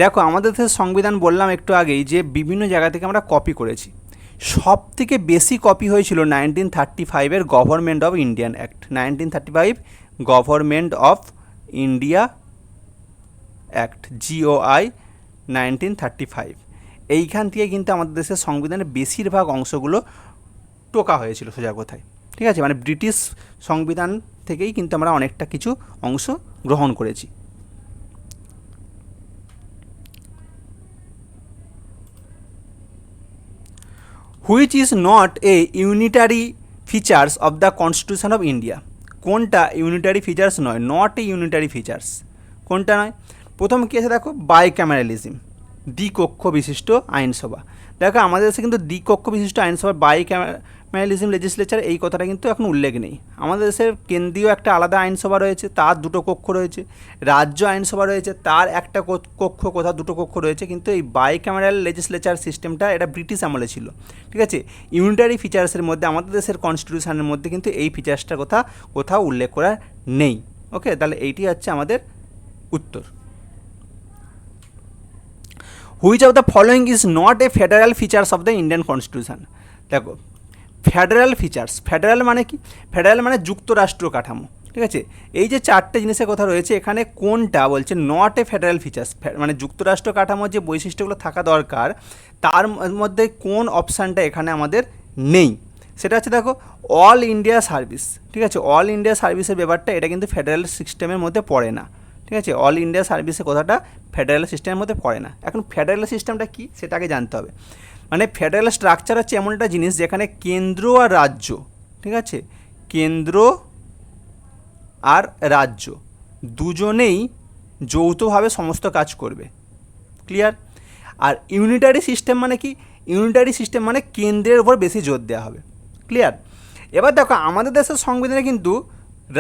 দেখো, আমাদের দেশের সংবিধান বললাম একটু আগেই যে বিভিন্ন জায়গা থেকে আমরা কপি করেছি। সব থেকে বেশি কপি হয়েছিল 1935-এর government of Indian act, 1935 government of India act, GOI 1935। এইখান থেকে কিন্তু আমাদের দেশের সংবিধানের বেশিরভাগ অংশগুলো টোকা হয়েছিল সোজা কথায়। ঠিক আছে, মানে ব্রিটিশ সংবিধান থেকেই কিন্তু আমরা অনেকটা কিছু অংশ গ্রহণ করেছি। Which is not a unitary features of the constitution of India? কোনটা ইউনিটারি ফিচার্স নয়? নট এ ইউনিটারি ফিচার্স কোনটা নয়? প্রথম কী আছে দেখো, বাইক্যামেরালিজম, দ্বিকক্ষ বিশিষ্ট আইনসভা। দেখো, আমাদের দেশে কিন্তু দ্বিকক্ষ বিশিষ্ট আইনসভা, বাইক্যামেরালিজম লেজিসলেচার, এই কথাটা কিন্তু এখন উল্লেখ নেই। আমাদের দেশের কেন্দ্রীয় একটা আলাদা আইনসভা রয়েছে, তার দুটো কক্ষ রয়েছে। রাজ্য আইনসভা রয়েছে, তার একটা কক্ষ, কোথাও দুটো কক্ষ রয়েছে। কিন্তু এই বাইক্যামেরাল লেজিসলেচার সিস্টেমটা এটা ব্রিটিশ আমলে ছিল। ঠিক আছে, ইউনিটারি ফিচার্সের মধ্যে আমাদের দেশের কনস্টিটিউশনের মধ্যে কিন্তু এই ফিচার্সটার কথা কোথাও উল্লেখ করা নেই। ওকে, তাহলে এইটি হচ্ছে আমাদের উত্তর। Which of the following is not a federal features of the Indian constitution? দেখো, ফেডারেল ফিচার্স, ফেডারেল মানে কি? ফেডারেল মানে যুক্তরাষ্ট্র কাঠামো। ঠিক আছে, এই যে চারটে জিনিসের কথা রয়েছে, এখানে কোনটা বলছে নট এ ফেডারেল ফিচার্স, মানে যুক্তরাষ্ট্র কাঠামোর যে বৈশিষ্ট্যগুলো থাকা দরকার তার মধ্যে কোন অপশানটা এখানে আমাদের নেই? সেটা হচ্ছে দেখো, অল ইন্ডিয়া সার্ভিস। ঠিক আছে, অল ইন্ডিয়া সার্ভিসের ব্যাপারটা এটা কিন্তু ফেডারেল সিস্টেমের মধ্যে পড়ে না। ঠিক আছে, অল ইন্ডিয়া সার্ভিসের কথাটা ফেডারেল সিস্টেমের মধ্যে পড়ে না। এখন ফেডারেল সিস্টেমটা কী সেটাকে জানতে হবে। মানে ফেডারেল স্ট্রাকচার হচ্ছে এমন একটা জিনিস যেখানে কেন্দ্র আর রাজ্য, ঠিক আছে, কেন্দ্র আর রাজ্য দুজনেই যৌথভাবে সমস্ত কাজ করবে। ক্লিয়ার? আর ইউনিটারি সিস্টেম মানে কি? ইউনিটারি সিস্টেম মানে কেন্দ্রের উপর বেশি জোর দেওয়া হবে। ক্লিয়ার? এবার দেখো, আমাদের দেশের সংবিধানে কিন্তু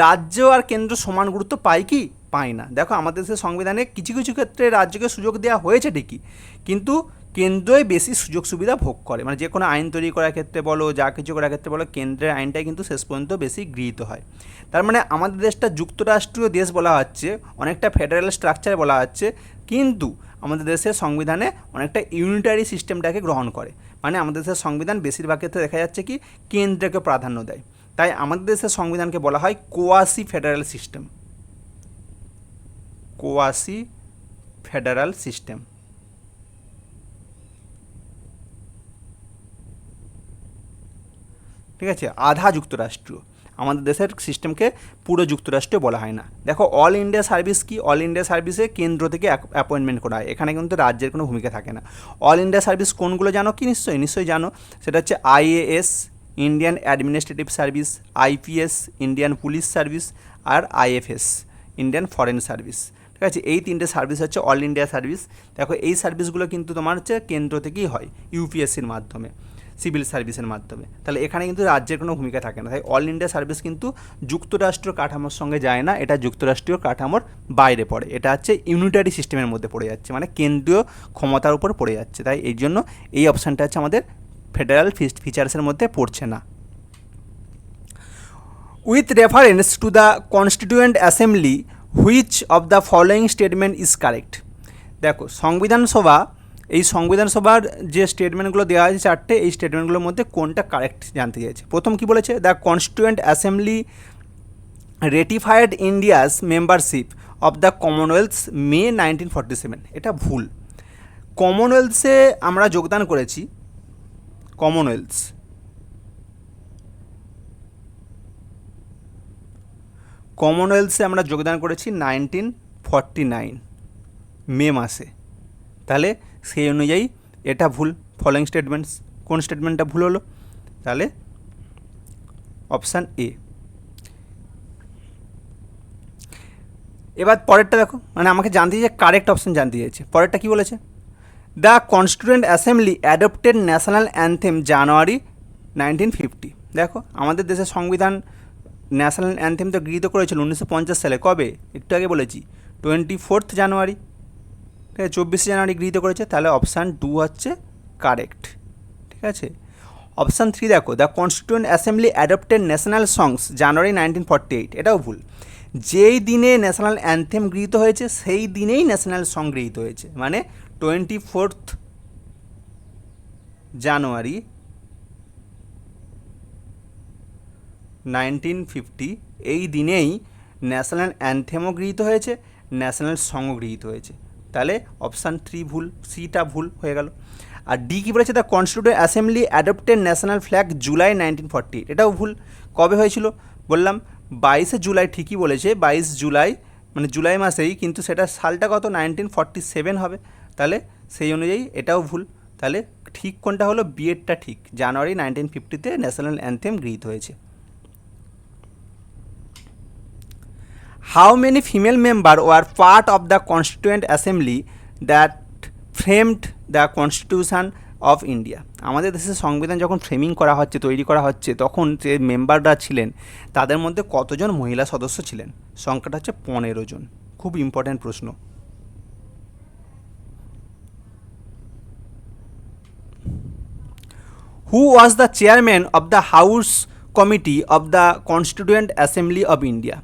রাজ্য আর কেন্দ্র সমান গুরুত্ব পায় কি? পায় না। দেখো, আমাদের দেশের সংবিধানে কিছু কিছু ক্ষেত্রে রাজ্যকে সুযোগ দেওয়া হয়েছে ঠিকই, কিন্তু কেন্দ্রই বেশি সুযোগ সুবিধা ভোগ করে। মানে যে কোনো আইন তৈরি করার ক্ষেত্রে বলো, যা কিছু করার ক্ষেত্রে বলো, কেন্দ্রের আইনটাই কিন্তু শেষ পর্যন্ত বেশি গৃহীত হয়। তার মানে আমাদের দেশটা যুক্তরাষ্ট্রীয় দেশ বলা হচ্ছে, অনেকটা ফেডারেল স্ট্রাকচার বলা হচ্ছে, কিন্তু আমাদের দেশের সংবিধানে অনেকটা ইউনিটারি সিস্টেমটাকে গ্রহণ করে। মানে আমাদের দেশের সংবিধান বেশিরভাগ ক্ষেত্রে দেখা যাচ্ছে কি কেন্দ্রকে প্রাধান্য দেয়। তাই আমাদের দেশের সংবিধানকে বলা হয় quasi federal system. Quasi federal system. ঠিক আছে, আধা যুক্তরাষ্ট্রীয়, আমাদের দেশের সিস্টেমকে পুরো যুক্তরাষ্ট্রীয় বলা হয় না। দেখো অল ইন্ডিয়া সার্ভিস কি, অল ইন্ডিয়া সার্ভিসে কেন্দ্র থেকে অ্যাপয়েন্টমেন্ট করা হয়, এখানে কিন্তু রাজ্যের কোনো ভূমিকা থাকে না। অল ইন্ডিয়া সার্ভিস কোনগুলো জানো কি? নিশ্চয়ই জানো, সেটা হচ্ছে IAS, Indian administrative service, IPS, Indian police service, আর আইএফএস, ইন্ডিয়ান ফরেন সার্ভিস। ঠিক আছে, এই তিনটে সার্ভিস হচ্ছে অল ইন্ডিয়া সার্ভিস। দেখো এই সার্ভিসগুলো কিন্তু তোমার হচ্ছে কেন্দ্র থেকেই হয়, ইউপিএসসির মাধ্যমে, সিভিল সার্ভিসের মাধ্যমে। তাহলে এখানে কিন্তু রাজ্যের কোনো ভূমিকা থাকে না, তাই অল ইন্ডিয়া সার্ভিস কিন্তু যুক্তরাষ্ট্রীয় কাঠামোর সঙ্গে যায় না, এটা যুক্তরাষ্ট্রীয় কাঠামোর বাইরে পড়ে, এটা হচ্ছে ইউনিটারি সিস্টেমের মধ্যে পড়ে যাচ্ছে, মানে কেন্দ্রীয় ক্ষমতার উপর পড়ে যাচ্ছে। তাই এই জন্য এই অপশানটা হচ্ছে আমাদের ফেডারাল ফিচার্সের মধ্যে পড়ছে না। With reference to the constituent assembly which of the following statement is correct. দেখো সংবিধান সভা, এই সংবিধান সভার যে স্টেটমেন্টগুলো দেওয়া আছে চারটে, এই স্টেটমেন্টগুলোর মধ্যে কোনটা কারেক্ট জানতে চাইছে। প্রথম কি বলেছে? The constituent assembly ratified India's membership of the commonwealth May 1947। এটা ভুল। কমনওয়েলথে আমরা যোগদান করেছি, কমনওয়েলথে আমরা যোগদান করেছি 1949 মে মাসে। তাহলে সেই অনুযায়ী এটা ভুল। ফলোয়িং স্টেটমেন্টস, কোন স্টেটমেন্টটা ভুল হলো? তাহলে অপশান এ। এবার পরেরটা দেখো, মানে আমাকে জানতে চাইছে কারেক্ট অপশান জানতে চাইছে। পরেরটা কি বলেছে? The constituent assembly adopted national anthem January 1950। দেখো আমাদের দেশের সংবিধান ন্যাশনাল অ্যানথেম তো গৃহীত করেছিল 1950 সালে। কবে? একটু আগে বলেছি, 24 জানুয়ারি। ঠিক আছে, 24 জানুয়ারি গৃহীত করেছে, তাহলে অপশান 2 হচ্ছে কারেক্ট। ঠিক আছে, অপশান 3 দেখো, the constituent assembly adopted national song January 1948। এটাও ভুল। যেই দিনে ন্যাশনাল অ্যানথেম গৃহীত হয়েছে সেই দিনেই ন্যাশনাল সং গৃহীত হয়েছে, মানে 24 জানুয়ারি 1950 এই দিনেই ন্যাশনাল অ্যানথেমও গৃহীত হয়েছে, ন্যাশনাল সংও গৃহীত হয়েছে। তাহলে অপশান 3 ভুল, সিটা ভুল হয়ে গেল। আর ডি কী বলেছে? The constituent assembly adopted national flag July 1948। এটাও ভুল। কবে হয়েছিল? বললাম 22 জুলাই, ঠিকই বলেছে 22 জুলাই, মানে জুলাই মাসেই, কিন্তু সেটা সালটা কত? 1947 হবে। তাহলে সেই অনুযায়ী এটাও ভুল। তাহলে ঠিক কোনটা হলো? বিএডটা ঠিক, জানুয়ারি 1950-তে ন্যাশনাল অ্যানথেম গৃহীত হয়েছে। How many female members were part of the Constituent Assembly that framed the Constitution of India? আমাদের দেশের সংবিধান যখন ফ্রেমিং করা হচ্ছে, তৈরি করা হচ্ছে, তখন যে মেম্বাররা ছিলেন তাদের মধ্যে কতজন মহিলা সদস্য ছিলেন? সংখ্যাটা হচ্ছে 15 জন। খুব ইম্পর্ট্যান্ট প্রশ্ন। Who was the chairman of the House Committee of the Constituent Assembly of India?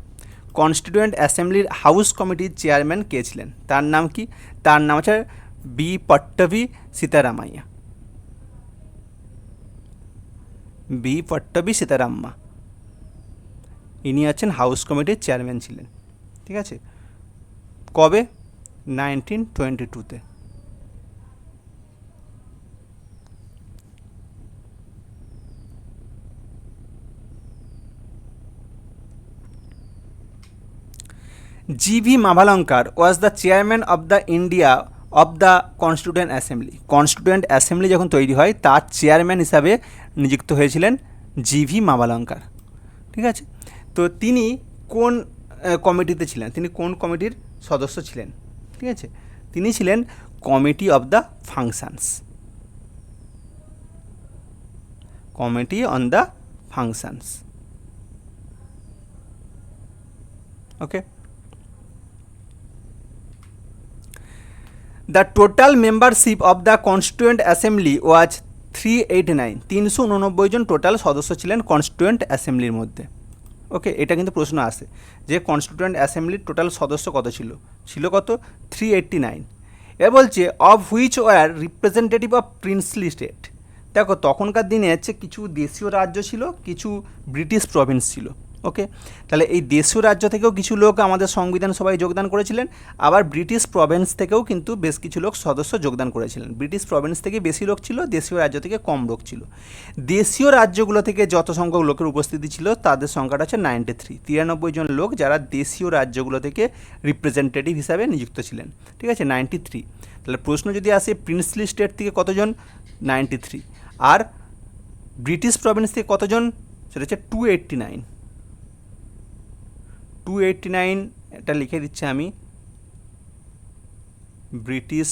Constituent অ্যাসেম্বলির হাউস কমিটির চেয়ারম্যান কে ছিলেন? তার নাম কি? তার নাম হচ্ছে বি পট্টভি সীতারামাইয়া। বি পট্টভি সীতারাম্মা, ইনি আছেন হাউস কমিটির চেয়ারম্যান ছিলেন। ঠিক আছে, কবে? 1922-তে। G V. Mavalankar was the chairman of the India of the constituent assembly. Constituent assembly যখন তৈরি হয় তার চেয়ারম্যান হিসাবে নিযুক্ত হয়েছিলেন জি.ভি. মাভালঙ্কার। ঠিক আছে, তো তিনি কোন কমিটিতে ছিলেন? তিনি কোন কমিটির সদস্য ছিলেন? ঠিক আছে, তিনি ছিলেন committee of the functions, committee on the functions. Okay, the total membership of the constituent assembly was 389। 389 জন টোটাল সদস্য ছিলেন কনস্টিটিউয়েন্ট অ্যাসেম্বলির মধ্যে। ওকে, এটা কিন্তু প্রশ্ন আসে যে কনস্টিটিউয়েন্ট অ্যাসেম্বলির টোটাল সদস্য কত ছিল? ছিল কত? 389। এ বলছে of which were representative of princely state. দেখো তখনকার দিনে হচ্ছে কিছু দেশীয় রাজ্য ছিল, কিছু ব্রিটিশ প্রভিন্স ছিল। ওকে, তাহলে এই দেশীয় রাজ্য থেকেও কিছু লোক আমাদের সংবিধান সভায় যোগদান করেছিলেন, আবার ব্রিটিশ প্রভিন্স থেকেও কিন্তু বেশ কিছু লোক সদস্য যোগদান করেছিলেন। ব্রিটিশ প্রভিন্স থেকে বেশি লোক ছিল, দেশীয় রাজ্য থেকে কম লোক ছিল। দেশীয় রাজ্যগুলো থেকে যত সংখ্যক লোকের উপস্থিতি ছিল তাদের সংখ্যাটা হচ্ছে 93, 93 জন লোক যারা দেশীয় রাজ্যগুলো থেকে রিপ্রেজেন্টেটিভ হিসাবে নিযুক্ত ছিলেন। ঠিক আছে, 93। তাহলে প্রশ্ন যদি আসে প্রিন্সলি স্টেট থেকে কতজন, 93, আর ব্রিটিশ প্রভিন্স থেকে কতজন, সেটা হচ্ছে 289। 289 এটা লিখে দিচ্ছি আমি, ব্রিটিশ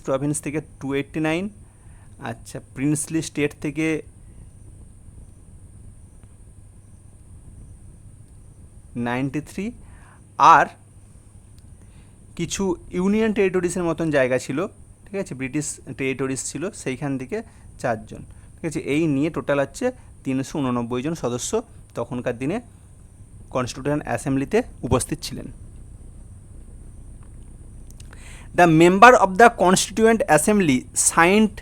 প্রভিন্স থেকে 289। আচ্ছা, প্রিন্সলি স্টেট থেকে 93, আর কিছু ইউনিয়ন টেরিটরিজের মতন জায়গা ছিল, ঠিক আছে, ব্রিটিশ টেরিটরিজ ছিল, সেইখান থেকে 4 জন। ঠিক আছে, এই নিয়ে টোটাল হচ্ছে 389 জন সদস্য তখনকার দিনে কনস্টিটিউশন অ্যাসেম্বলিতে উপস্থিত ছিলেন। The member of the constituent assembly signed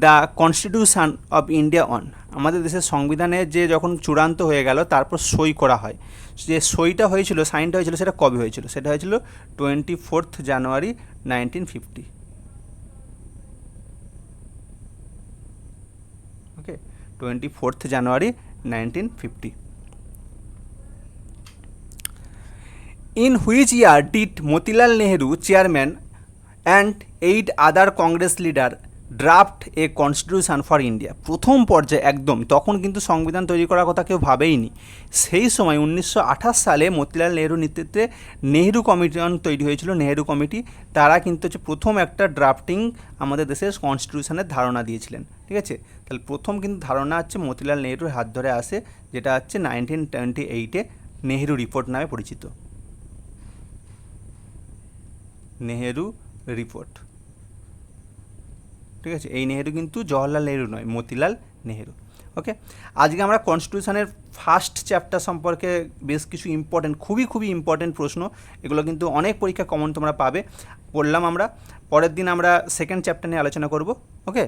the constitution of India on, আমাদের দেশের সংবিধানে যে যখন চূড়ান্ত হয়ে গেল তারপর সই করা হয়, যে সইটা হয়েছিল, সাইনটা হয়েছিল, সেটা কবে হয়েছিল, সেটা হয়েছিল 24 জানুয়ারি 1950। ওকে, 24 জানুয়ারি 1950। In which year did Motilal Nehru, chairman, and 8 other Congress leader draft a constitution for India? প্রথম পর্যায়ে একদম তখন কিন্তু সংবিধান তৈরি করার কথা কেউ ভাবেইনি। সেই সময় 1928 সালে মতিলাল নেহরুর নেতৃত্বে নেহরু কমিশন তৈরি হয়েছিল, নেহরু কমিটি। তারা কিন্তু হচ্ছে প্রথম একটা ড্রাফটিং আমাদের দেশের কনস্টিটিউশনের ধারণা দিয়েছিলেন। ঠিক আছে, তাহলে প্রথম কিন্তু ধারণা হচ্ছে মতিলাল নেহরুর হাত ধরে আসে, যেটা হচ্ছে 1928-এ নেহরু রিপোর্ট নামে পরিচিত। নেহেরু রিপোর্ট। ঠিক আছে, এই নেহেরু কিন্তু জওহরলাল নেহেরু নয়, মতিলাল নেহেরু। ওকে, আজকে আমরা কনস্টিটিউশনের ফার্স্ট চ্যাপ্টার সম্পর্কে বেশ কিছু ইম্পর্টেন্ট, খুবই ইম্পর্টেন্ট প্রশ্ন, এগুলো কিন্তু অনেক পরীক্ষা কমন তোমরা পাবে, পড়লাম আমরা। পরের দিন আমরা সেকেন্ড চ্যাপ্টার নিয়ে আলোচনা করব। ওকে।